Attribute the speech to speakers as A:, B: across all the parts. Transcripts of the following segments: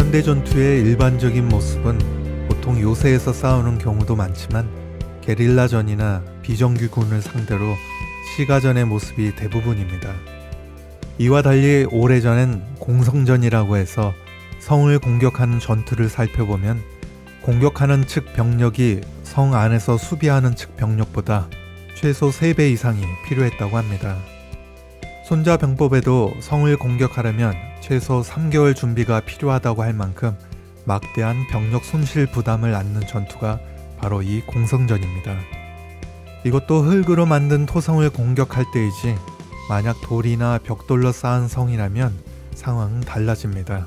A: 현대 전투의 일반적인 모습은 보통 요새에서 싸우는 경우도 많지만 게릴라전이나 비정규군을 상대로 시가전의 모습이 대부분입니다. 이와 달리 오래전엔 공성전이라고 해서 성을 공격하는 전투를 살펴보면 공격하는 측 병력이 성 안에서 수비하는 측 병력보다 최소 3배 이상이 필요했다고 합니다. 손자병법에도 성을 공격하려면 최소 3개월 준비가 필요하다고 할 만큼 막대한 병력 손실 부담을 안는 전투가 바로 이 공성전입니다. 이것도 흙으로 만든 토성을 공격할 때이지 만약 돌이나 벽돌로 쌓은 성이라면 상황은 달라집니다.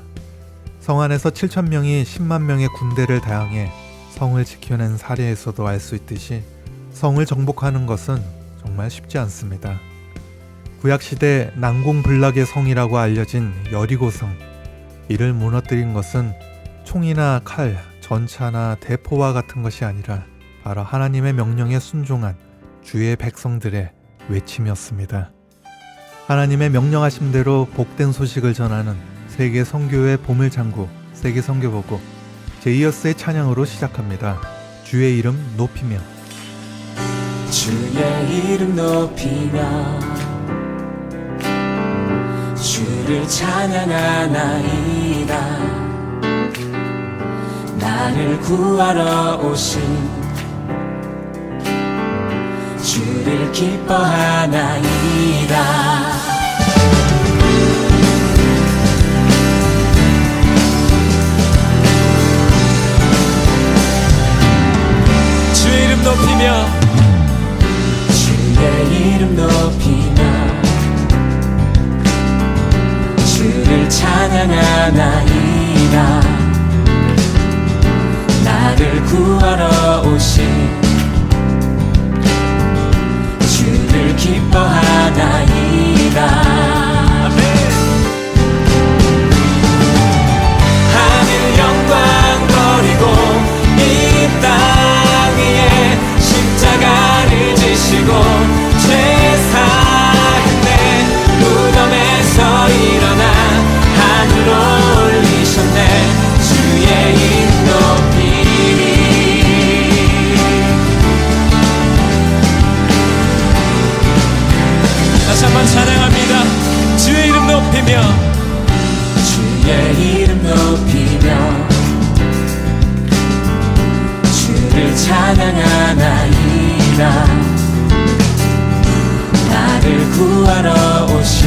A: 성 안에서 7,000명이 10만 명의 군대를 다양해 성을 지켜낸 사례에서도 알 수 있듯이 성을 정복하는 것은 정말 쉽지 않습니다. 구약시대 난공불락의 성이라고 알려진 여리고성, 이를 무너뜨린 것은 총이나 칼, 전차나 대포와 같은 것이 아니라 바로 하나님의 명령에 순종한 주의 백성들의 외침이었습니다. 하나님의 명령하신 대로 복된 소식을 전하는 세계 선교의 보물창고 세계 선교보고 제이어스의 찬양으로 시작합니다. 주의 이름 높이며.
B: 주의 이름 높이며 주를 찬양하나이다. 나를 구하러 오신 주를 기뻐하나이다. 주의 이름 높이며 주의 이름 높이며 주를 찬양하나이다. 나를 구하러 오신 주를 기뻐하나이다. 아멘. 하늘 영광 버리고 이 땅 위에 십자가를 지시고 죄 사했네. 무덤에서 일어나 하늘로 올리셨네. 주의 이름 높이리. 다시 한번 찬양합니다. 주의 이름 높이며 주의 이름 높이며 주를 찬양하나이다. 나를 구하러 오신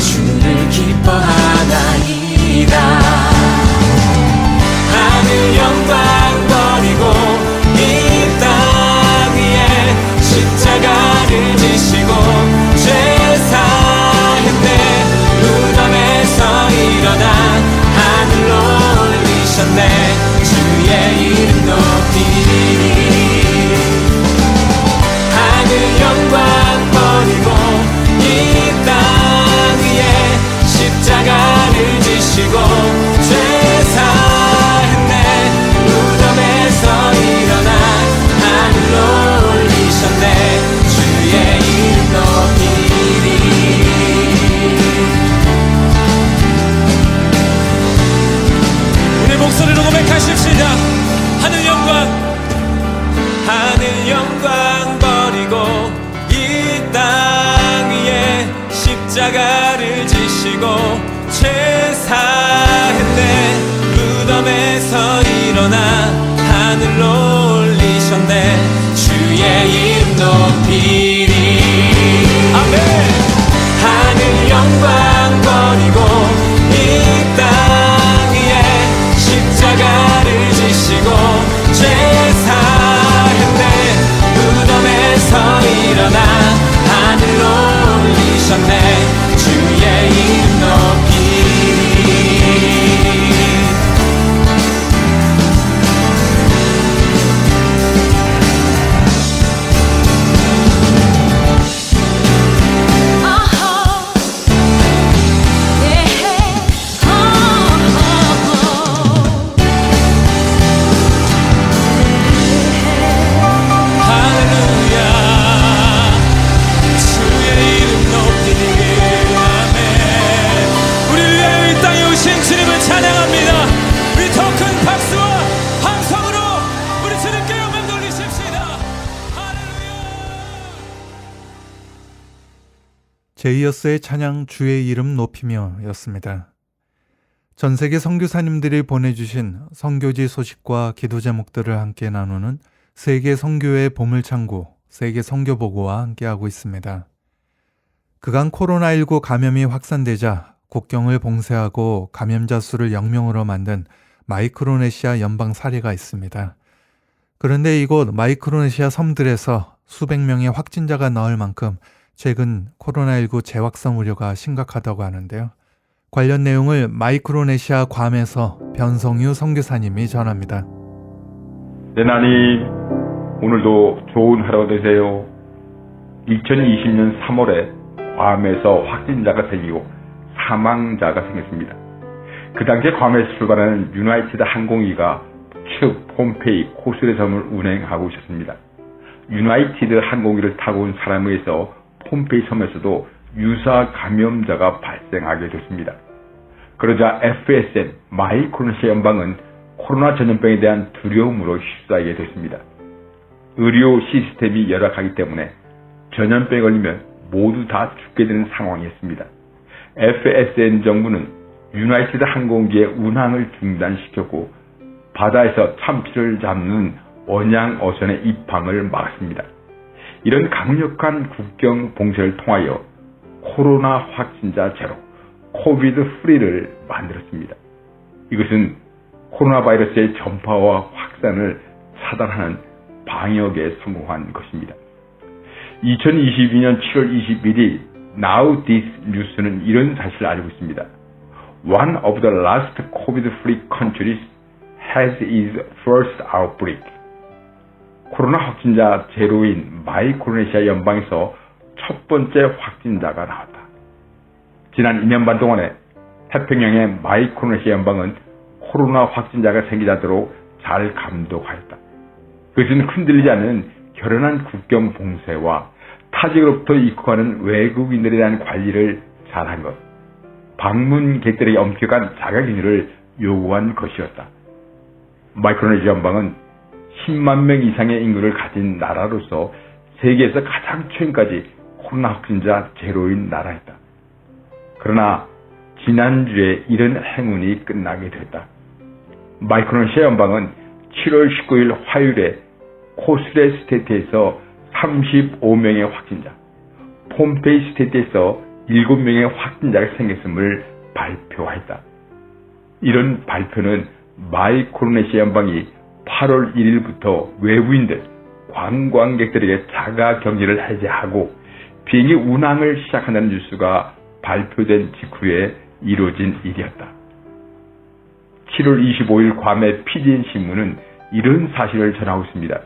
B: 주를 기뻐하나이다. 하늘 영광 버리고 이 땅 위에 십자가를 지시고 죄 사했네. 무덤에서 일어나 하늘로 올리셨네. 주의 이름 높이리. 하늘 영광 버리고 이 땅 위에 십자가를 지시고 죄 사했네. 무덤에서 일어나 하늘로 올리셨네. 주의 이름 높이리. 우리 목소리로 고백하십시다. 하늘 영광 버리고 이 땅 위에 십자가를 지시고 죄 사했네. 무덤에서 일어나 하늘로 올리셨네. 주의 이름 높이리. 아멘. 하늘 영광 버리고 이 땅 위에 십자가를 지시고 죄 사했네. 무덤에서 일어나 하늘로 올리셨네. 주의 이름 높이리.
A: 제이어스의 찬양 주의 이름 높이며 였습니다. 전 세계 선교사님들이 보내주신 선교지 소식과 기도 제목들을 함께 나누는 세계 선교의 보물창고, 세계 선교보고와 함께하고 있습니다. 그간 코로나19 감염이 확산되자 국경을 봉쇄하고 감염자 수를 0명으로 만든 마이크로네시아 연방 사례가 있습니다. 그런데 이곳 마이크로네시아 섬들에서 수백 명의 확진자가 나올 만큼 최근 코로나19 재확산 우려가 심각하다고 하는데요. 관련 내용을 마이크로네시아 괌에서 변성유 선교사님이 전합니다.
C: 하나님, 오늘도 좋은 하루 되세요. 2020년 3월에 괌에서 확진자가 생기고 사망자가 생겼습니다. 그 당시에 괌에서 출발하는 유나이티드 항공기가 북측 폼페이 코스레 섬을 운행하고 있었습니다. 유나이티드 항공기를 타고 온 사람에 의해서 폼페이 섬에서도 유사 감염자가 발생하게 됐습니다. 그러자 FSN 마이크로네시아 연방은 코로나 전염병에 대한 두려움으로 휩싸이게 됐습니다. 의료 시스템이 열악하기 때문에 전염병에 걸리면 모두 다 죽게 되는 상황이었습니다. FSN 정부는 유나이티드 항공기의 운항을 중단시켰고 바다에서 참치를 잡는 원양 어선의 입항을 막았습니다. 이런 강력한 국경 봉쇄를 통하여 코로나 확진자 제로, 코비드 프리를 만들었습니다. 이것은 코로나 바이러스의 전파와 확산을 차단하는 방역에 성공한 것입니다. 2022년 7월 21일 Now This News는 이런 사실을 알고 있습니다. One of the last COVID-free countries has its first outbreak. 코로나 확진자 제로인 마이크로네시아 연방에서 첫 번째 확진자가 나왔다. 지난 2년 반 동안에 태평양의 마이크로네시아 연방은 코로나 확진자가 생기지 않도록 잘 감독하였다. 그것은 흔들리지 않는 결연한 국경 봉쇄와 타지로부터 입국하는 외국인들에 대한 관리를 잘한 것, 방문객들에게 엄격한 자가격리를 요구한 것이었다. 마이크로네시아 연방은 10만 명 이상의 인구를 가진 나라로서 세계에서 가장 최근까지 코로나 확진자 제로인 나라였다. 그러나 지난주에 이런 행운이 끝나게 됐다. 마이크로네시아 연방은 7월 19일 화요일에 코스레 스테이트에서 35명의 확진자, 폼페이 스테이트에서 7명의 확진자가 생겼음을 발표했다. 이런 발표는 마이크로네시아 연방이 8월 1일부터 외부인들, 관광객들에게 자가격리를 해제하고 비행기 운항을 시작한다는 뉴스가 발표된 직후에 이루어진 일이었다. 7월 25일 괌의 PDN 신문은 이런 사실을 전하고 있습니다.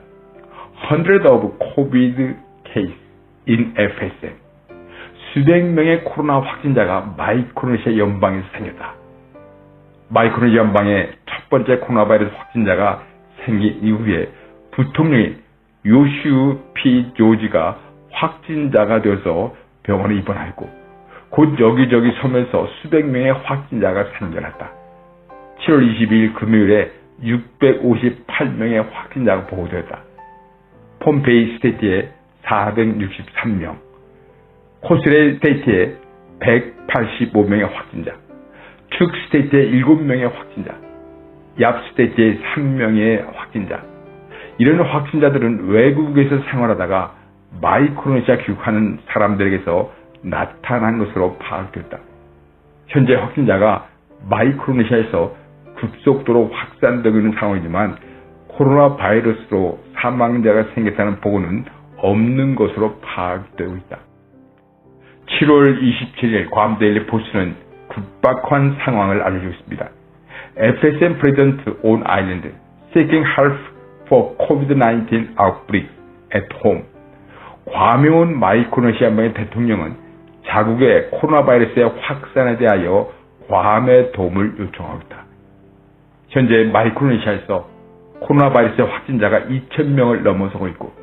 C: Hundreds of COVID case in FSN. 수백 명의 코로나 확진자가 마이크로네시아 연방에서 생겼다. 마이크로네시아 연방의 첫 번째 코로나 바이러스 확진자가 생긴 이후에 부통령인 요슈 피 조지가 확진자가 되어서 병원에 입원하였고 곧 여기저기 섬에서 수백 명의 확진자가 생겨났다. 7월 22일 금요일에 658명의 확진자가 보고되었다. 폼페이 스테이트에 463명, 코스레 스테이트에 185명의 확진자, 축 스테이트에 7명의 확진자, 얍 스테이트에 3명의 확진자. 이런 확진자들은 외국에서 생활하다가 마이크로네시아 귀국하는 사람들에게서 나타난 것으로 파악됐다. 현재 확진자가 마이크로네시아에서 급속도로 확산되고 있는 상황이지만 코로나 바이러스로 사망자가 생겼다는 보고는 없는 것으로 파악되고 있다. 7월 27일 괌 데일리 포스트는 급박한 상황을 알려주고 있습니다. FSN President on Island seeking help for COVID-19 outbreak at home. 괌에 온 마이크로네시아 연방의 대통령은 자국의 코로나 바이러스의 확산에 대하여 괌의 도움을 요청하고 있다. 현재 마이크로네시아에서 코로나 바이러스의 확진자가 2,000명을 넘어서고 있고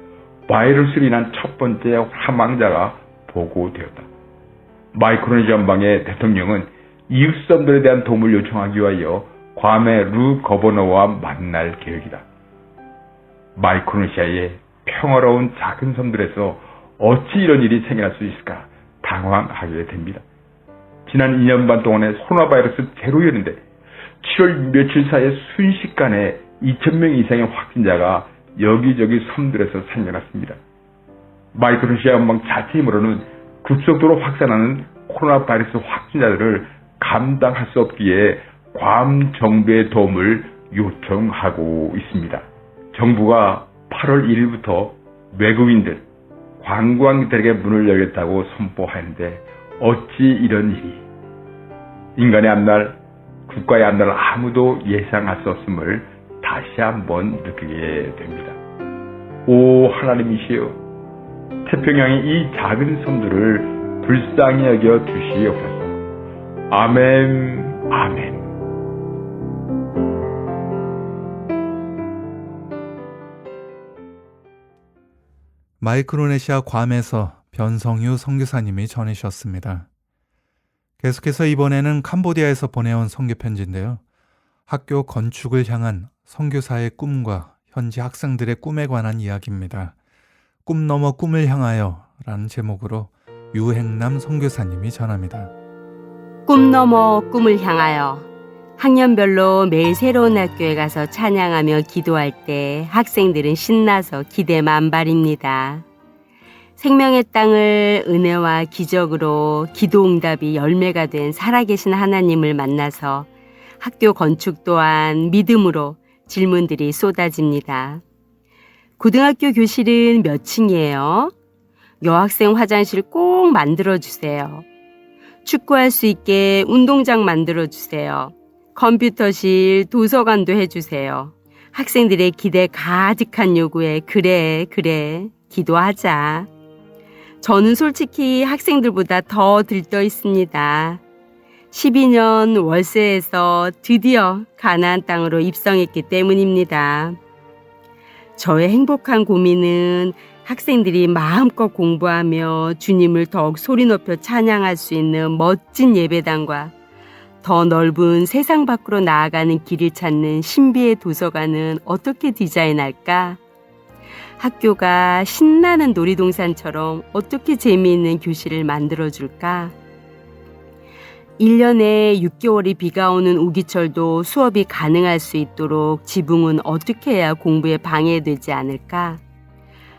C: 바이러스로 인한 첫 번째 사망자가 보고되었다. 마이크로네시아 연방의 대통령은 이웃섬들에 대한 도움을 요청하기 위하여 괌의 루 거버너와 만날 계획이다. 마이크로네시아의 평화로운 작은 섬들에서 어찌 이런 일이 생겨날 수 있을까 당황하게 됩니다. 지난 2년 반 동안의 코로나 바이러스 제로였는데 7월 며칠 사이에 순식간에 2,000명 이상의 확진자가 여기저기 섬들에서 생겨났습니다. 마이크로네시아 연방 자체 힘으로는 급속도로 확산하는 코로나 바이러스 확진자들을 감당할 수 없기에 괌 정부의 도움을 요청하고 있습니다. 정부가 8월 1일부터 외국인들, 관광객들에게 문을 열겠다고 선포하는데 어찌 이런 일이, 인간의 앞날, 국가의 앞날 아무도 예상할 수 없음을 다시 한번 느끼게 됩니다. 오 하나님이시여, 태평양의 이 작은 섬들을 불쌍히 여겨 주시옵소서. 아멘, 아멘.
A: 마이크로네시아 괌에서 변성유 선교사님이 전해주셨습니다. 계속해서 이번에는 캄보디아에서 보내온 선교 편지인데요. 학교 건축을 향한 선교사의 꿈과 현지 학생들의 꿈에 관한 이야기입니다. 꿈 넘어 꿈을 향하여 라는 제목으로 유행남 선교사님이 전합니다.
D: 꿈 넘어 꿈을 향하여. 학년별로 매일 새로운 학교에 가서 찬양하며 기도할 때 학생들은 신나서 기대 만발입니다. 생명의 땅을 은혜와 기적으로 기도응답이 열매가 된 살아계신 하나님을 만나서 학교 건축 또한 믿음으로 질문들이 쏟아집니다. 고등학교 교실은 몇 층이에요? 여학생 화장실 꼭 만들어주세요. 축구할 수 있게 운동장 만들어주세요. 컴퓨터실, 도서관도 해주세요. 학생들의 기대 가득한 요구에 그래 기도하자. 저는 솔직히 학생들보다 더 들떠 있습니다. 12년 월세에서 드디어 가나안 땅으로 입성했기 때문입니다. 저의 행복한 고민은 학생들이 마음껏 공부하며 주님을 더욱 소리 높여 찬양할 수 있는 멋진 예배당과 더 넓은 세상 밖으로 나아가는 길을 찾는 신비의 도서관은 어떻게 디자인할까? 학교가 신나는 놀이동산처럼 어떻게 재미있는 교실을 만들어줄까? 1년에 6개월이 비가 오는 우기철도 수업이 가능할 수 있도록 지붕은 어떻게 해야 공부에 방해되지 않을까?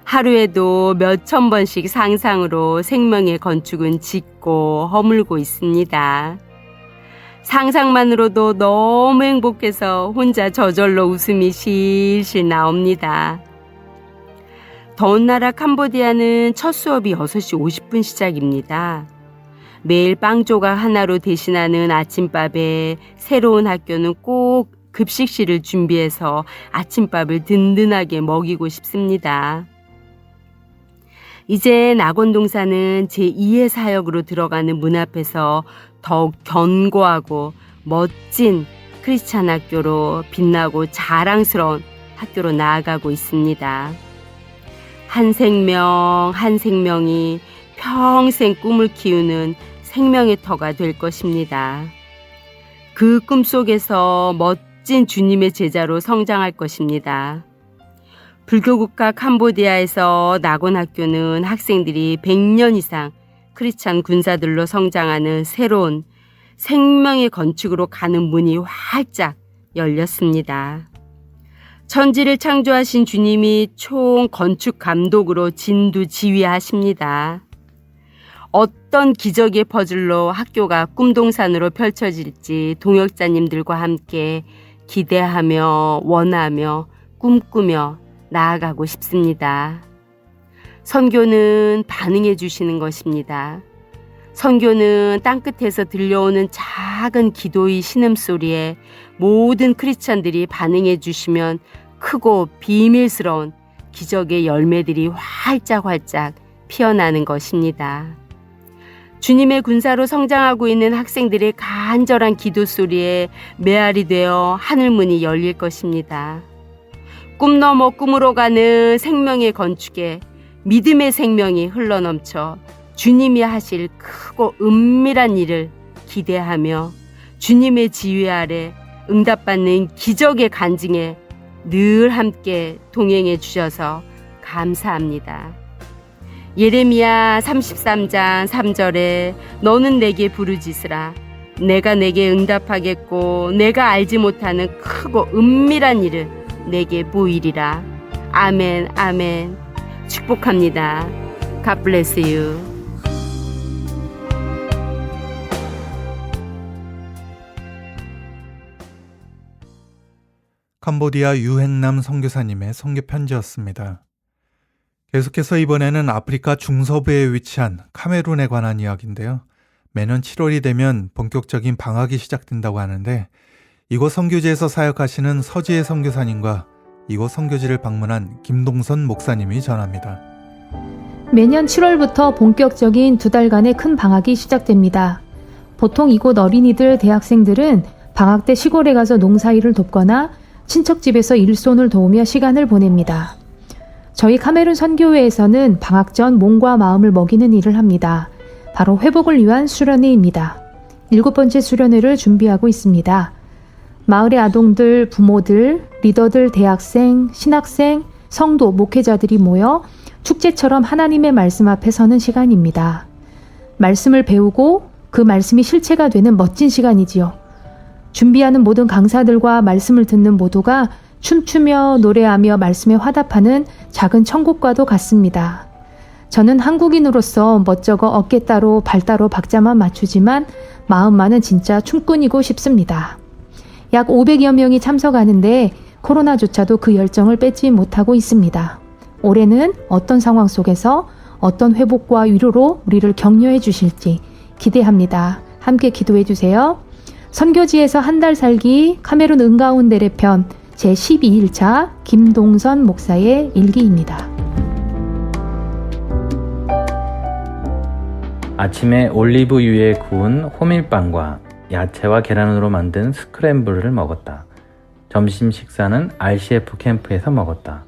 D: 하루에도 몇천 번씩 상상으로 생명의 건축은 짓고 허물고 있습니다. 상상만으로도 너무 행복해서 혼자 저절로 웃음이 실실 나옵니다. 더운 나라 캄보디아는 첫 수업이 6시 50분 시작입니다. 매일 빵 조각 하나로 대신하는 아침밥에 새로운 학교는 꼭 급식실을 준비해서 아침밥을 든든하게 먹이고 싶습니다. 이제 낙원동사는 제2의 사역으로 들어가는 문 앞에서 더욱 견고하고 멋진 크리스찬 학교로 빛나고 자랑스러운 학교로 나아가고 있습니다. 한 생명 한 생명이 평생 꿈을 키우는 생명의 터가 될 것입니다. 그 꿈속에서 멋진 주님의 제자로 성장할 것입니다. 불교국가 캄보디아에서 낙원학교는 학생들이 100년 이상 크리스찬 군사들로 성장하는 새로운 생명의 건축으로 가는 문이 활짝 열렸습니다. 천지를 창조하신 주님이 총 건축 감독으로 진두지휘하십니다. 어떤 기적의 퍼즐로 학교가 꿈동산으로 펼쳐질지 동역자님들과 함께 기대하며 원하며 꿈꾸며 나아가고 싶습니다. 선교는 반응해 주시는 것입니다. 선교는 땅끝에서 들려오는 작은 기도의 신음소리에 모든 크리스찬들이 반응해 주시면 크고 비밀스러운 기적의 열매들이 활짝활짝 피어나는 것입니다. 주님의 군사로 성장하고 있는 학생들의 간절한 기도 소리에 메아리 되어 하늘문이 열릴 것입니다. 꿈 넘어 꿈으로 가는 생명의 건축에 믿음의 생명이 흘러넘쳐 주님이 하실 크고 은밀한 일을 기대하며 주님의 지휘 아래 응답받는 기적의 간증에 늘 함께 동행해 주셔서 감사합니다. 예레미야 33장 3절에 너는 내게 부르짖으라. 내가 내게 응답하겠고 내가 알지 못하는 크고 은밀한 일을 내게 보이리라. 아멘, 아멘. 축복합니다. God bless you.
A: 캄보디아 유행남 선교사님의 선교 편지였습니다. 계속해서 이번에는 아프리카 중서부에 위치한 카메룬에 관한 이야기인데요. 매년 7월이 되면 본격적인 방학이 시작된다고 하는데 이곳 선교지에서 사역하시는 서지혜 선교사님과 이곳 선교지를 방문한 김동선 목사님이 전합니다.
E: 매년 7월부터 본격적인 2달간의 큰 방학이 시작됩니다. 보통 이곳 어린이들, 대학생들은 방학 때 시골에 가서 농사일을 돕거나 친척 집에서 일손을 도우며 시간을 보냅니다. 저희 카메룬 선교회에서는 방학 전 몸과 마음을 먹이는 일을 합니다. 바로 회복을 위한 수련회입니다. 7번째 수련회를 준비하고 있습니다. 마을의 아동들, 부모들, 리더들, 대학생, 신학생, 성도, 목회자들이 모여 축제처럼 하나님의 말씀 앞에 서는 시간입니다. 말씀을 배우고 그 말씀이 실체가 되는 멋진 시간이지요. 준비하는 모든 강사들과 말씀을 듣는 모두가 춤추며 노래하며 말씀에 화답하는 작은 천국과도 같습니다. 저는 한국인으로서 멋쩍어 어깨 따로 발 따로 박자만 맞추지만 마음만은 진짜 춤꾼이고 싶습니다. 약 500여 명이 참석하는데 코로나조차도 그 열정을 뺏지 못하고 있습니다. 올해는 어떤 상황 속에서 어떤 회복과 위로로 우리를 격려해 주실지 기대합니다. 함께 기도해 주세요. 선교지에서 한 달 살기 카메룬 은가운데레 편 제12일차 김동선 목사의 일기입니다.
F: 아침에 올리브유에 구운 호밀빵과 야채와 계란으로 만든 스크램블을 먹었다. 점심 식사는 RCF 캠프에서 먹었다.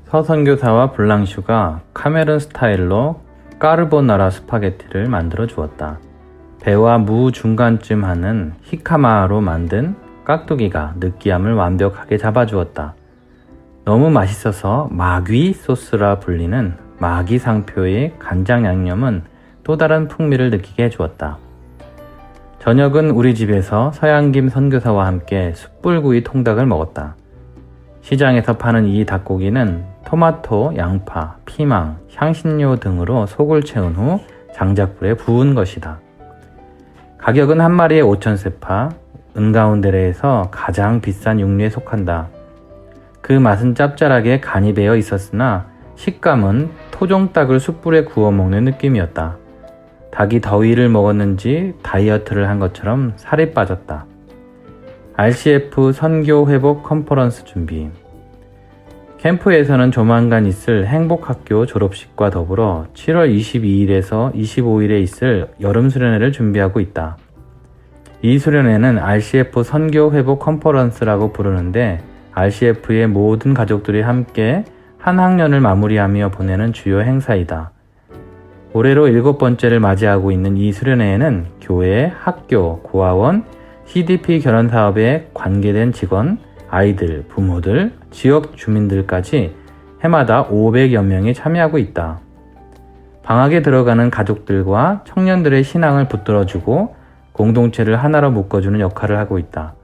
F: 서선교사와 블랑슈가 카메룬 스타일로 까르보나라 스파게티를 만들어 주었다. 배와 무 중간쯤 하는 히카마로 만든 깍두기가 느끼함을 완벽하게 잡아주었다. 너무 맛있어서 마귀 소스라 불리는 마귀 상표의 간장 양념은 또 다른 풍미를 느끼게 해주었다. 저녁은 우리 집에서 서양김 선교사와 함께 숯불구이 통닭을 먹었다. 시장에서 파는 이 닭고기는 토마토, 양파, 피망, 향신료 등으로 속을 채운 후 장작불에 구운 것이다. 가격은 한 마리에 5,000세파, 은가운데레에서 가장 비싼 육류에 속한다. 그 맛은 짭짤하게 간이 배어 있었으나 식감은 토종닭을 숯불에 구워 먹는 느낌이었다. 닭이 더위를 먹었는지 다이어트를 한 것처럼 살이 빠졌다. RCF 선교 회복 컨퍼런스 준비. 캠프에서는 조만간 있을 행복학교 졸업식과 더불어 7월 22일에서 25일에 있을 여름 수련회를 준비하고 있다. 이 수련회는 RCF 선교 회복 컨퍼런스라고 부르는데 RCF의 모든 가족들이 함께 한 학년을 마무리하며 보내는 주요 행사이다. 올해로 7번째를 맞이하고 있는 이 수련회에는 교회, 학교, 고아원, CDP 결혼 사업에 관계된 직원, 아이들, 부모들, 지역 주민들까지 해마다 500여 명이 참여하고 있다. 방학에 들어가는 가족들과 청년들의 신앙을 붙들어주고 공동체를 하나로 묶어주는 역할을 하고 있다.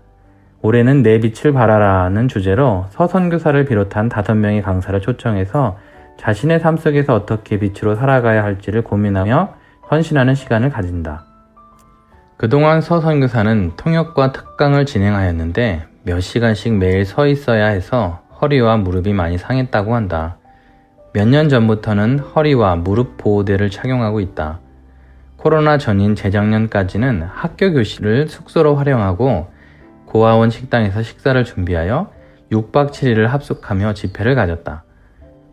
F: 올해는 내 빛을 발하라는 주제로 서선교사를 비롯한 5명의 강사를 초청해서 자신의 삶 속에서 어떻게 빛으로 살아가야 할지를 고민하며 헌신하는 시간을 가진다. 그동안 서선교사는 통역과 특강을 진행하였는데 몇 시간씩 매일 서 있어야 해서 허리와 무릎이 많이 상했다고 한다. 몇 년 전부터는 허리와 무릎 보호대를 착용하고 있다. 코로나 전인 재작년까지는 학교 교실을 숙소로 활용하고 고아원 식당에서 식사를 준비하여 6박 7일을 합숙하며 집회를 가졌다.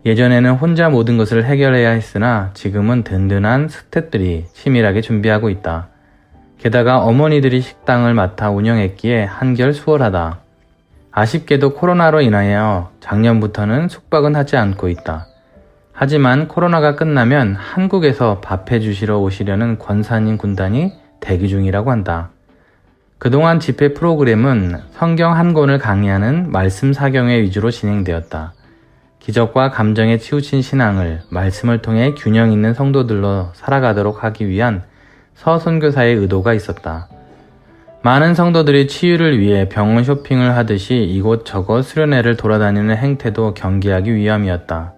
F: 예전에는 혼자 모든 것을 해결해야 했으나 지금은 든든한 스태프들이 치밀하게 준비하고 있다. 게다가 어머니들이 식당을 맡아 운영했기에 한결 수월하다. 아쉽게도 코로나로 인하여 작년부터는 숙박은 하지 않고 있다. 하지만 코로나가 끝나면 한국에서 밥해 주시러 오시려는 권사님 군단이 대기 중이라고 한다. 그동안 집회 프로그램은 성경 한 권을 강의하는 말씀 사경회 위주로 진행되었다. 기적과 감정에 치우친 신앙을 말씀을 통해 균형 있는 성도들로 살아가도록 하기 위한 서선교사의 의도가 있었다. 많은 성도들이 치유를 위해 병원 쇼핑을 하듯이 이곳저곳 수련회를 돌아다니는 행태도 경계하기 위함이었다.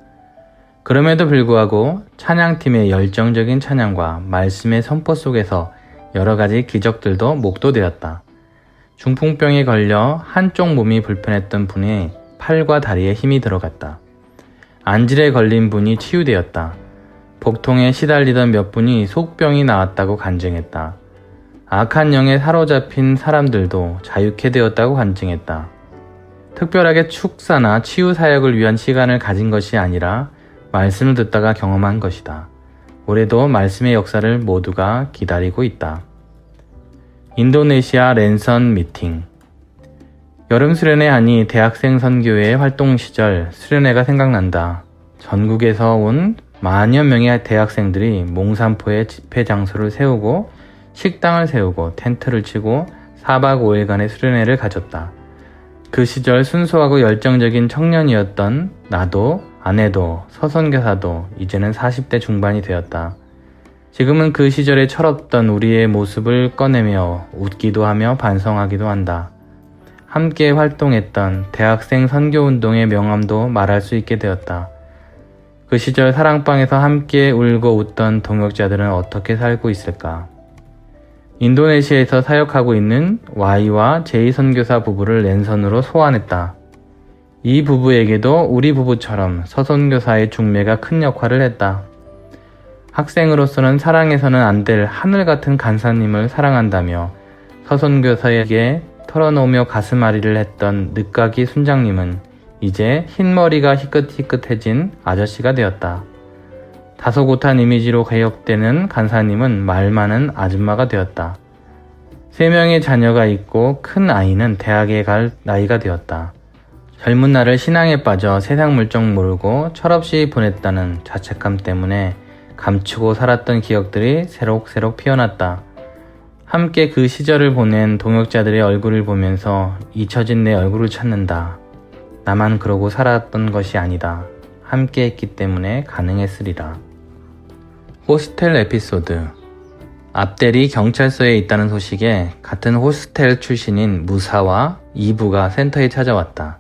F: 그럼에도 불구하고 찬양팀의 열정적인 찬양과 말씀의 선포 속에서 여러 가지 기적들도 목도되었다. 중풍병에 걸려 한쪽 몸이 불편했던 분의 팔과 다리에 힘이 들어갔다. 안질에 걸린 분이 치유되었다. 복통에 시달리던 몇 분이 속병이 나았다고 간증했다. 악한 영에 사로잡힌 사람들도 자유케 되었다고 간증했다. 특별하게 축사나 치유 사역을 위한 시간을 가진 것이 아니라 말씀을 듣다가 경험한 것이다. 올해도 말씀의 역사를 모두가 기다리고 있다. 인도네시아 랜선 미팅. 여름 수련회 하니 대학생 선교회 활동 시절 수련회가 생각난다. 전국에서 온 만여 명의 대학생들이 몽산포에 집회 장소를 세우고 식당을 세우고 텐트를 치고 4박 5일간의 수련회를 가졌다. 그 시절 순수하고 열정적인 청년이었던 나도 아내도 서선교사도 이제는 40대 중반이 되었다. 지금은 그 시절의 철없던 우리의 모습을 꺼내며 웃기도 하며 반성하기도 한다. 함께 활동했던 대학생 선교운동의 명함도 말할 수 있게 되었다. 그 시절 사랑방에서 함께 울고 웃던 동역자들은 어떻게 살고 있을까? 인도네시아에서 사역하고 있는 Y와 J 선교사 부부를 랜선으로 소환했다. 이 부부에게도 우리 부부처럼 서선교사의 중매가 큰 역할을 했다. 학생으로서는 사랑해서는 안 될 하늘 같은 간사님을 사랑한다며 서선교사에게 털어놓으며 가슴앓이를 했던 늦가기 순장님은 이제 흰머리가 희끗희끗해진 아저씨가 되었다. 다소 못한 이미지로 개혁되는 간사님은 말 많은 아줌마가 되었다. 3명의 자녀가 있고 큰 아이는 대학에 갈 나이가 되었다. 젊은 날을 신앙에 빠져 세상 물정 모르고 철없이 보냈다는 자책감 때문에 감추고 살았던 기억들이 새록새록 피어났다. 함께 그 시절을 보낸 동역자들의 얼굴을 보면서 잊혀진 내 얼굴을 찾는다. 나만 그러고 살았던 것이 아니다. 함께 했기 때문에 가능했으리라. 호스텔 에피소드. 앞대리 경찰서에 있다는 소식에 같은 호스텔 출신인 무사와 이부가 센터에 찾아왔다.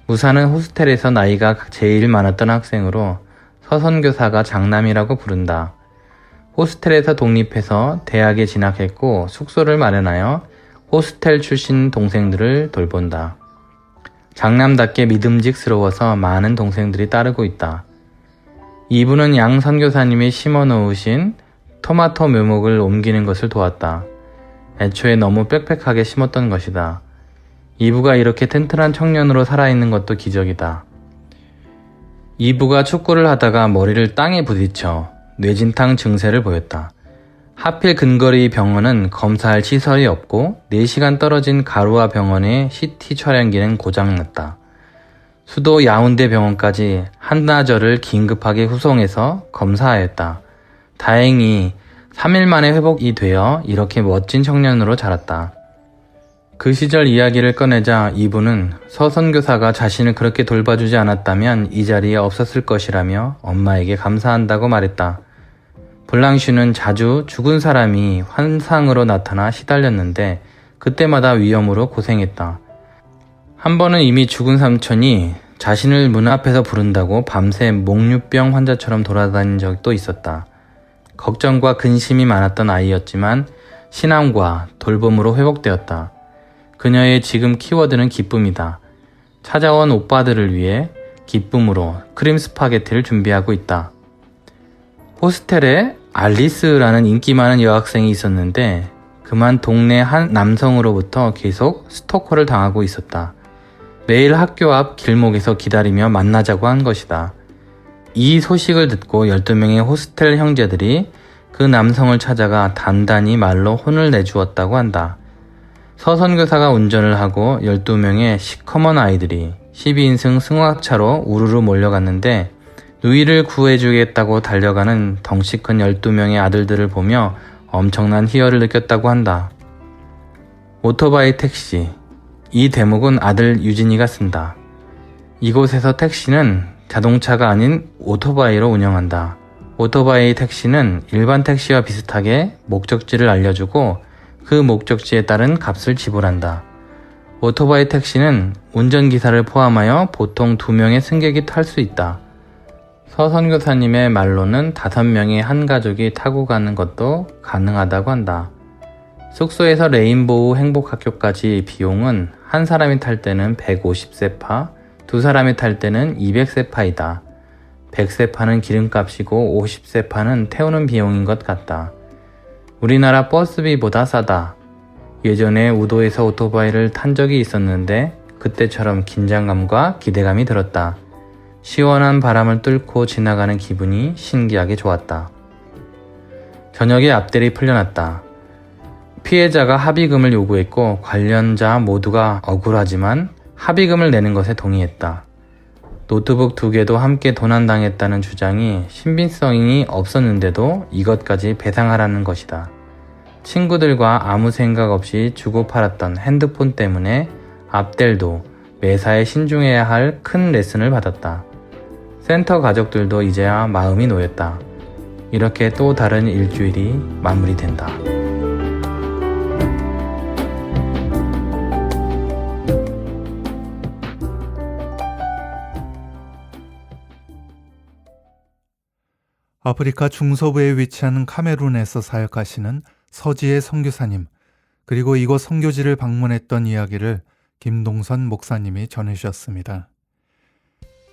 F: 무사는 호스텔에서 나이가 제일 많았던 학생으로 서선교사가 장남이라고 부른다. 호스텔에서 독립해서 대학에 진학했고 숙소를 마련하여 호스텔 출신 동생들을 돌본다. 장남답게 믿음직스러워서 많은 동생들이 따르고 있다. 이분은 양 선교사님이 심어놓으신 토마토 묘목을 옮기는 것을 도왔다. 애초에 너무 빽빽하게 심었던 것이다. 이부가 이렇게 튼튼한 청년으로 살아있는 것도 기적이다. 이부가 축구를 하다가 머리를 땅에 부딪혀 뇌진탕 증세를 보였다. 하필 근거리 병원은 검사할 시설이 없고 4시간 떨어진 가루아 병원의 CT 촬영기는 고장났다. 수도 야운데 병원까지 한나절을 긴급하게 후송해서 검사하였다. 다행히 3일 만에 회복이 되어 이렇게 멋진 청년으로 자랐다. 그 시절 이야기를 꺼내자 이분은 서선교사가 자신을 그렇게 돌봐주지 않았다면 이 자리에 없었을 것이라며 엄마에게 감사한다고 말했다. 블랑슈는 자주 죽은 사람이 환상으로 나타나 시달렸는데 그때마다 위험으로 고생했다. 한 번은 이미 죽은 삼촌이 자신을 문 앞에서 부른다고 밤새 목류병 환자처럼 돌아다닌 적도 있었다. 걱정과 근심이 많았던 아이였지만 신앙과 돌봄으로 회복되었다. 그녀의 지금 키워드는 기쁨이다. 찾아온 오빠들을 위해 기쁨으로 크림 스파게티를 준비하고 있다. 호스텔에 알리스라는 인기 많은 여학생이 있었는데 그만 동네 한 남성으로부터 계속 스토커를 당하고 있었다. 매일 학교 앞 길목에서 기다리며 만나자고 한 것이다. 이 소식을 듣고 12명의 호스텔 형제들이 그 남성을 찾아가 단단히 말로 혼을 내주었다고 한다. 서선교사가 운전을 하고 12명의 시커먼 아이들이 12인승 승합차로 우르르 몰려갔는데 누이를 구해주겠다고 달려가는 덩치 큰 12명의 아들들을 보며 엄청난 희열을 느꼈다고 한다. 오토바이 택시. 이 대목은 아들 유진이가 쓴다. 이곳에서 택시는 자동차가 아닌 오토바이로 운영한다. 오토바이 택시는 일반 택시와 비슷하게 목적지를 알려주고 그 목적지에 따른 값을 지불한다. 오토바이 택시는 운전기사를 포함하여 보통 2명의 승객이 탈 수 있다. 서 선교사님의 말로는 5명이 한 가족이 타고 가는 것도 가능하다고 한다. 숙소에서 레인보우 행복학교까지 비용은 한 사람이 탈 때는 150세파, 2사람이 탈 때는 200세파이다. 100세파는 기름값이고 50세파는 태우는 비용인 것 같다. 우리나라 버스비보다 싸다. 예전에 우도에서 오토바이를 탄 적이 있었는데 그때처럼 긴장감과 기대감이 들었다. 시원한 바람을 뚫고 지나가는 기분이 신기하게 좋았다. 저녁에 앞대리 풀려났다. 피해자가 합의금을 요구했고 관련자 모두가 억울하지만 합의금을 내는 것에 동의했다. 노트북 2개도 함께 도난당했다는 주장이 신빙성이 없었는데도 이것까지 배상하라는 것이다. 친구들과 아무 생각 없이 주고 팔았던 핸드폰 때문에 앞델도 매사에 신중해야 할 큰 레슨을 받았다. 센터 가족들도 이제야 마음이 놓였다. 이렇게 또 다른 일주일이 마무리된다.
A: 아프리카 중서부에 위치한 카메룬에서 사역하시는 서지혜 선교사님, 그리고 이곳 선교지를 방문했던 이야기를 김동선 목사님이 전해주셨습니다.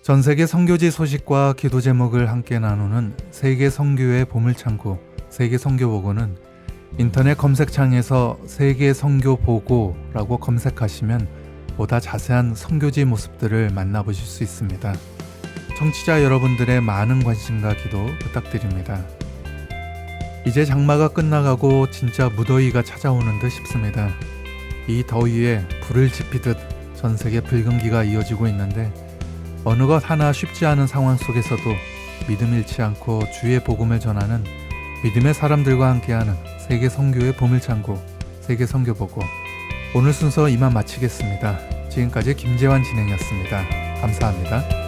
A: 전 세계 선교지 소식과 기도 제목을 함께 나누는 세계 선교의 보물창고 세계 선교보고는 인터넷 검색창에서 세계 선교보고라고 검색하시면 보다 자세한 선교지 모습들을 만나보실 수 있습니다. 청취자 여러분들의 많은 관심과 기도 부탁드립니다. 이제 장마가 끝나가고 진짜 무더위가 찾아오는 듯 싶습니다. 이 더위에 불을 지피듯 전 세계 불금기가 이어지고 있는데 어느 것 하나 쉽지 않은 상황 속에서도 믿음 잃지 않고 주의 복음을 전하는 믿음의 사람들과 함께하는 세계 선교의 보물창고 세계 선교보고, 오늘 순서 이만 마치겠습니다. 지금까지 김재환 진행이었습니다. 감사합니다.